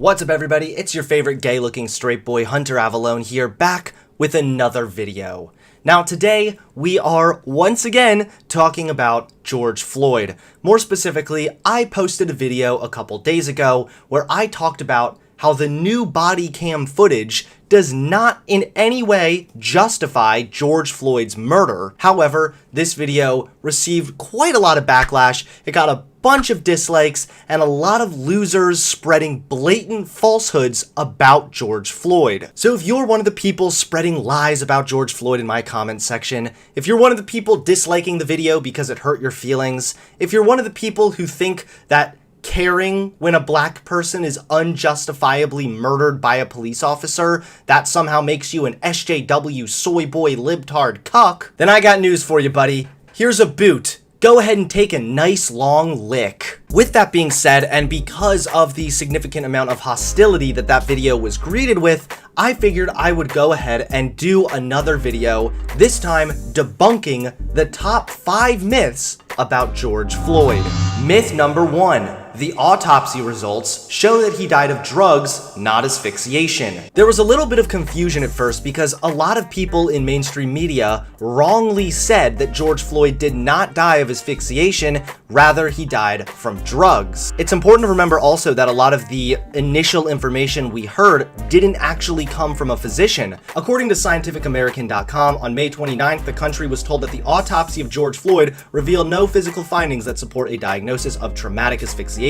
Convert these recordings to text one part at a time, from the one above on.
What's up everybody, it's your favorite gay-looking straight boy Hunter Avalone here, back with another video. Now today, we are once again talking about George Floyd. More specifically, I posted a video a couple days ago where I talked about how the new body cam footage does not in any way justify George Floyd's murder. However, this video received quite a lot of backlash. It got a bunch of dislikes and a lot of losers spreading blatant falsehoods about George Floyd. So if you're one of the people spreading lies about George Floyd in my comments section, if you're one of the people disliking the video because it hurt your feelings, if you're one of the people who think that caring when a black person is unjustifiably murdered by a police officer, that somehow makes you an SJW soy boy libtard cuck, then I got news for you, buddy. Here's a boot. Go ahead and take a nice long lick. With that being said, and because of the significant amount of hostility that that video was greeted with, I figured I would go ahead and do another video, this time debunking the top 5 myths about George Floyd. Myth number 1. The autopsy results show that he died of drugs, not asphyxiation. There was a little bit of confusion at first because a lot of people in mainstream media wrongly said that George Floyd did not die of asphyxiation, rather he died from drugs. It's important to remember also that a lot of the initial information we heard didn't actually come from a physician. According to scientificamerican.com, on May 29th, the country was told that the autopsy of George Floyd revealed no physical findings that support a diagnosis of traumatic asphyxiation,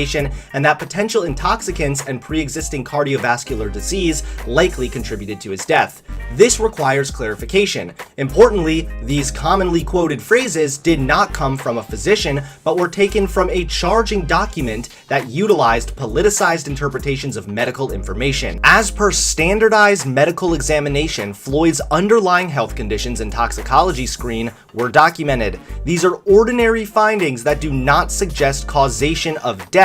and that potential intoxicants and pre-existing cardiovascular disease likely contributed to his death. This requires clarification. Importantly, these commonly quoted phrases did not come from a physician, but were taken from a charging document that utilized politicized interpretations of medical information. As per standardized medical examination, Floyd's underlying health conditions and toxicology screen were documented. These are ordinary findings that do not suggest causation of death,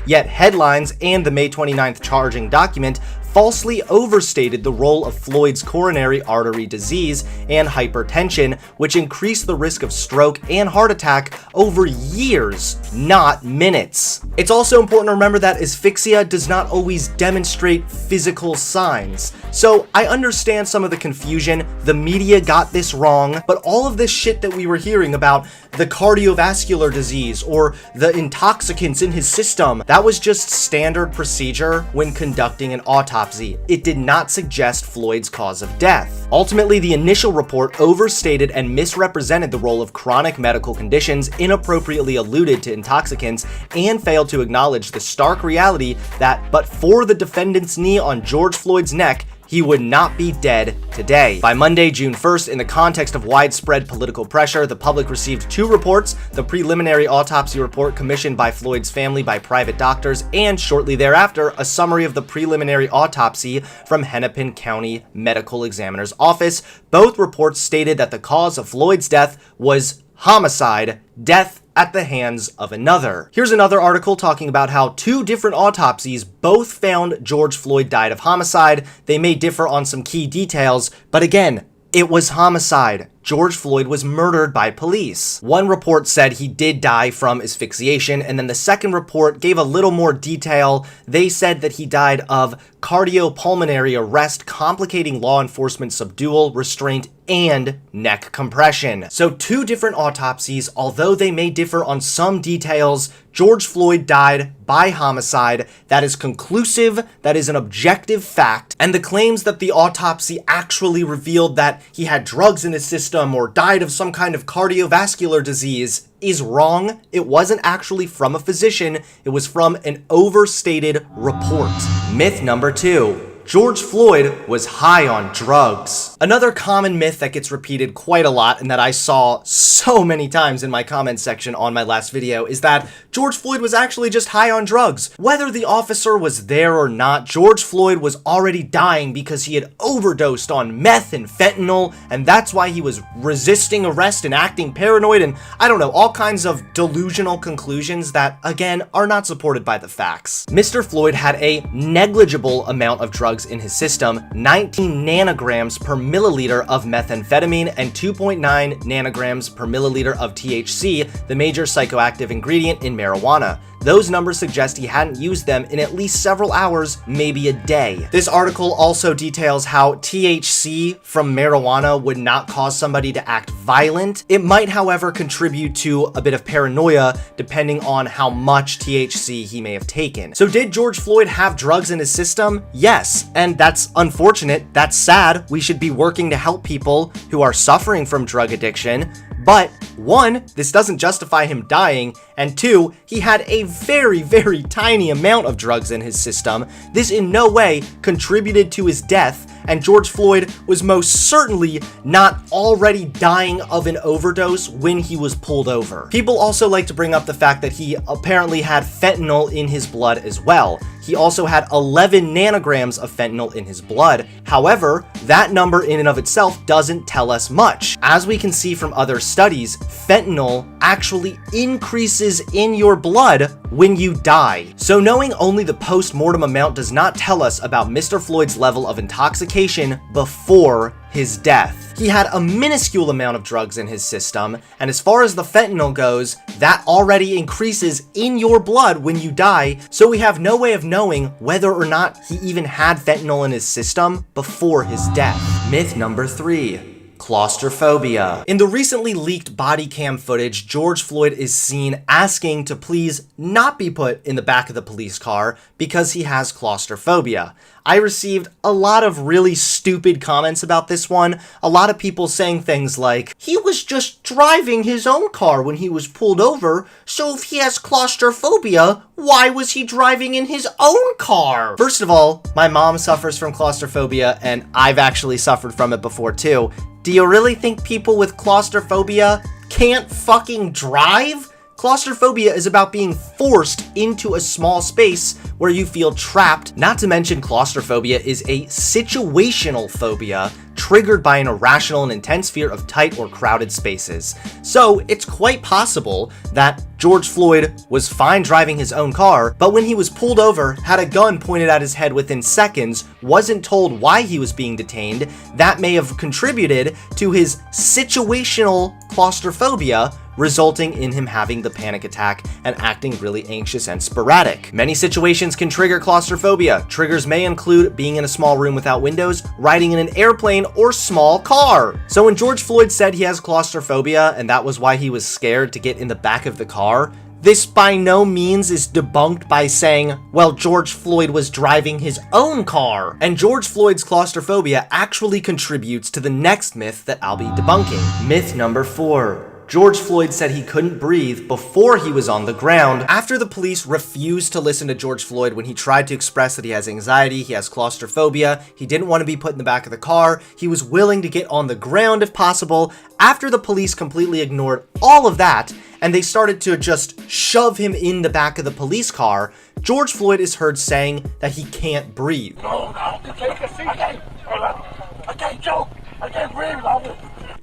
yet headlines and the May 29th charging document falsely overstated the role of Floyd's coronary artery disease and hypertension, which increased the risk of stroke and heart attack over years, not minutes. It's also important to remember that asphyxia does not always demonstrate physical signs. So I understand some of the confusion, the media got this wrong, but all of this shit that we were hearing about the cardiovascular disease or the intoxicants in his system, that was just standard procedure when conducting an autopsy. It did not suggest Floyd's cause of death. Ultimately, the initial report overstated and misrepresented the role of chronic medical conditions, inappropriately alluded to intoxicants, and failed to acknowledge the stark reality that, but for the defendant's knee on George Floyd's neck, he would not be dead today. By Monday, June 1st, in the context of widespread political pressure, the public received 2 reports, the preliminary autopsy report commissioned by Floyd's family by private doctors, and shortly thereafter, a summary of the preliminary autopsy from Hennepin County Medical Examiner's Office. Both reports stated that the cause of Floyd's death was homicide, death at the hands of another. Here's another article talking about how 2 different autopsies both found George Floyd died of homicide. They may differ on some key details, but again, it was homicide. George Floyd was murdered by police. One report said he did die from asphyxiation, and then the second report gave a little more detail. They said that he died of cardiopulmonary arrest, complicating law enforcement subdual, restraint, and neck compression. So 2 different autopsies, although they may differ on some details, George Floyd died by homicide. That is conclusive, that is an objective fact, and the claims that the autopsy actually revealed that he had drugs in his system or died of some kind of cardiovascular disease is wrong. It wasn't actually from a physician, it was from an overstated report. Myth number 2. George Floyd was high on drugs. Another common myth that gets repeated quite a lot and that I saw so many times in my comments section on my last video is that George Floyd was actually just high on drugs. Whether the officer was there or not, George Floyd was already dying because he had overdosed on meth and fentanyl, and that's why he was resisting arrest and acting paranoid and, I don't know, all kinds of delusional conclusions that, again, are not supported by the facts. Mr. Floyd had a negligible amount of drugs drugs in his system, 19 nanograms per milliliter of methamphetamine and 2.9 nanograms per milliliter of THC, the major psychoactive ingredient in marijuana. Those numbers suggest he hadn't used them in at least several hours, maybe a day. This article also details how THC from marijuana would not cause somebody to act violent. It might, however, contribute to a bit of paranoia depending on how much THC he may have taken. So did George Floyd have drugs in his system? Yes, and that's unfortunate, that's sad. We should be working to help people who are suffering from drug addiction. But one, this doesn't justify him dying, and two, he had a very, very tiny amount of drugs in his system. This in no way contributed to his death, and George Floyd was most certainly not already dying of an overdose when he was pulled over. People also like to bring up the fact that he apparently had fentanyl in his blood as well. He also had 11 nanograms of fentanyl in his blood. However, that number in and of itself doesn't tell us much. As we can see from other studies, fentanyl actually increases in your blood when you die. So knowing only the post-mortem amount does not tell us about Mr. Floyd's level of intoxication before his death. He had a minuscule amount of drugs in his system, and as far as the fentanyl goes, that already increases in your blood when you die, so we have no way of knowing whether or not he even had fentanyl in his system before his death. Myth number 3. Claustrophobia. In the recently leaked body cam footage, George Floyd is seen asking to please not be put in the back of the police car because he has claustrophobia. I received a lot of really stupid comments about this one. A lot of people saying things like, he was just driving his own car when he was pulled over, so if he has claustrophobia, why was he driving in his own car? First of all, my mom suffers from claustrophobia, and I've actually suffered from it before too. Do you really think people with claustrophobia can't fucking drive? Claustrophobia is about being forced into a small space where you feel trapped. Not to mention, claustrophobia is a situational phobia triggered by an irrational and intense fear of tight or crowded spaces. So it's quite possible that George Floyd was fine driving his own car, but when he was pulled over, had a gun pointed at his head within seconds, wasn't told why he was being detained, that may have contributed to his situational claustrophobia, resulting in him having the panic attack and acting really anxious and sporadic. Many situations can trigger claustrophobia. Triggers may include being in a small room without windows, riding in an airplane, or small car. So when George Floyd said he has claustrophobia and that was why he was scared to get in the back of the car, this by no means is debunked by saying, well, George Floyd was driving his own car. And George Floyd's claustrophobia actually contributes to the next myth that I'll be debunking. Myth number 4. George Floyd said he couldn't breathe before he was on the ground. After the police refused to listen to George Floyd when he tried to express that he has anxiety, he has claustrophobia, he didn't want to be put in the back of the car, he was willing to get on the ground if possible. After the police completely ignored all of that, and they started to just shove him in the back of the police car, George Floyd is heard saying that he can't breathe. No, take a seat. I can't choke. I can't breathe.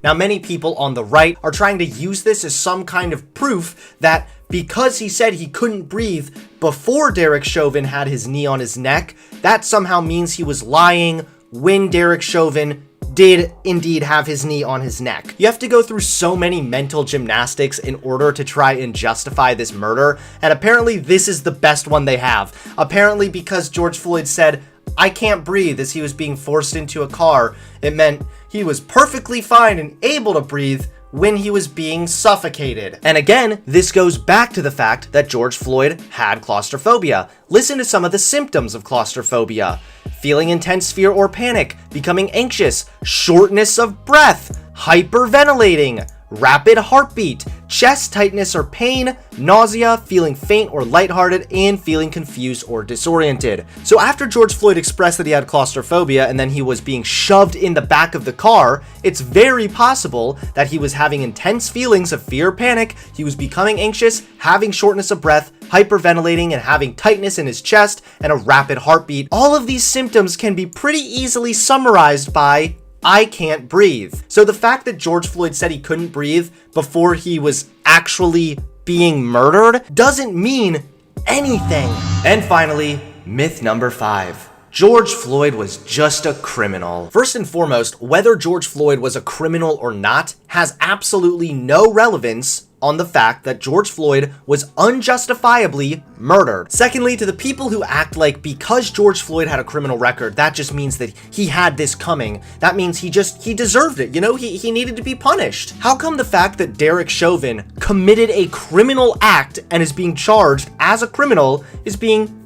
Now, many people on the right are trying to use this as some kind of proof that because he said he couldn't breathe before Derek Chauvin had his knee on his neck, that somehow means he was lying when Derek Chauvin did indeed have his knee on his neck. You have to go through so many mental gymnastics in order to try and justify this murder, and apparently this is the best one they have. Apparently, because George Floyd said, I can't breathe as he was being forced into a car, it meant he was perfectly fine and able to breathe when he was being suffocated. And again, this goes back to the fact that George Floyd had claustrophobia. Listen to some of the symptoms of claustrophobia: feeling intense fear or panic, becoming anxious, shortness of breath, hyperventilating, rapid heartbeat, chest tightness or pain, nausea, feeling faint or lighthearted, and feeling confused or disoriented. So after George Floyd expressed that he had claustrophobia and then he was being shoved in the back of the car, it's very possible that he was having intense feelings of fear, panic, he was becoming anxious, having shortness of breath, hyperventilating, and having tightness in his chest and a rapid heartbeat. All of these symptoms can be pretty easily summarized by I can't breathe. So the fact that George Floyd said he couldn't breathe before he was actually being murdered doesn't mean anything. And finally, myth number 5. George Floyd was just a criminal. First and foremost, whether George Floyd was a criminal or not has absolutely no relevance on the fact that George Floyd was unjustifiably murdered. Secondly, to the people who act like because George Floyd had a criminal record, that just means that he had this coming. That means he deserved it. You know, he needed to be punished. How come the fact that Derek Chauvin committed a criminal act and is being charged as a criminal is being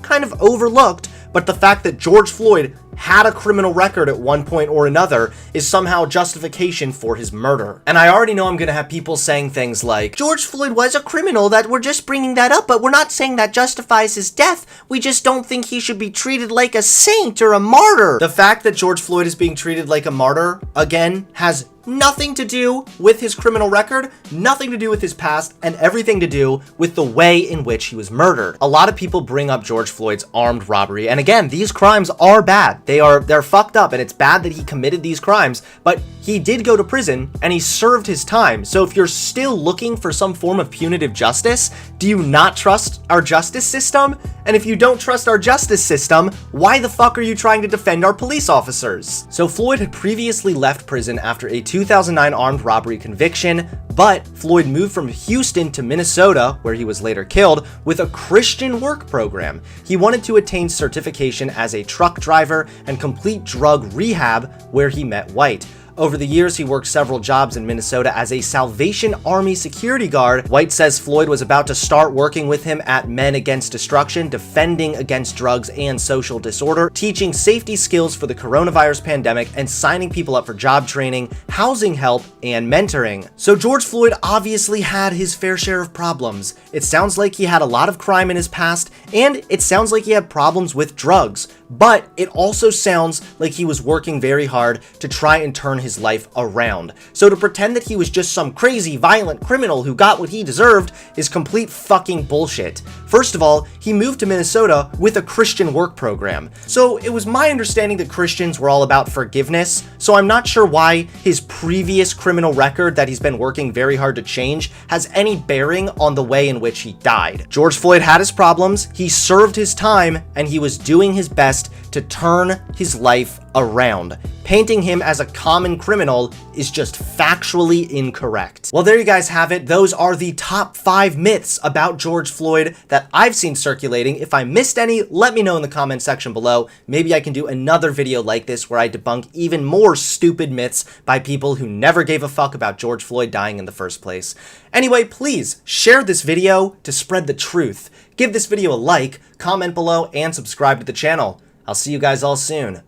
kind of overlooked, but the fact that George Floyd had a criminal record at one point or another is somehow justification for his murder? And I already know I'm gonna have people saying things like, George Floyd was a criminal, that we're just bringing that up, but we're not saying that justifies his death. We just don't think he should be treated like a saint or a martyr. The fact that George Floyd is being treated like a martyr, again, has nothing to do with his criminal record, nothing to do with his past, and everything to do with the way in which he was murdered. A lot of people bring up George Floyd's armed robbery, and again, these crimes are bad. They're fucked up, and it's bad that he committed these crimes, but he did go to prison and he served his time. So if you're still looking for some form of punitive justice, do you not trust our justice system? And if you don't trust our justice system, why the fuck are you trying to defend our police officers? So Floyd had previously left prison after a 2009 armed robbery conviction, but Floyd moved from Houston to Minnesota, where he was later killed, with a Christian work program. He wanted to attain certification as a truck driver and complete drug rehab, where he met White. Over the years, he worked several jobs in Minnesota as a Salvation Army security guard. White says Floyd was about to start working with him at Men Against Destruction, defending against drugs and social disorder, teaching safety skills for the coronavirus pandemic, and signing people up for job training, housing help, and mentoring. So George Floyd obviously had his fair share of problems. It sounds like he had a lot of crime in his past, and it sounds like he had problems with drugs. But it also sounds like he was working very hard to try and turn his life around. So to pretend that he was just some crazy, violent criminal who got what he deserved is complete fucking bullshit. First of all, he moved to Minnesota with a Christian work program. So it was my understanding that Christians were all about forgiveness, so I'm not sure why his previous criminal record that he's been working very hard to change has any bearing on the way in which he died. George Floyd had his problems, he served his time, and he was doing his best to turn his life around. Painting him as a common criminal is just factually incorrect. Well, there you guys have it. Those are the top 5 myths about George Floyd that I've seen circulating. If I missed any, let me know in the comment section below. Maybe I can do another video like this where I debunk even more stupid myths by people who never gave a fuck about George Floyd dying in the first place. Anyway, please share this video to spread the truth. Give this video a like, comment below, and subscribe to the channel. I'll see you guys all soon.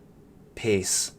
Peace.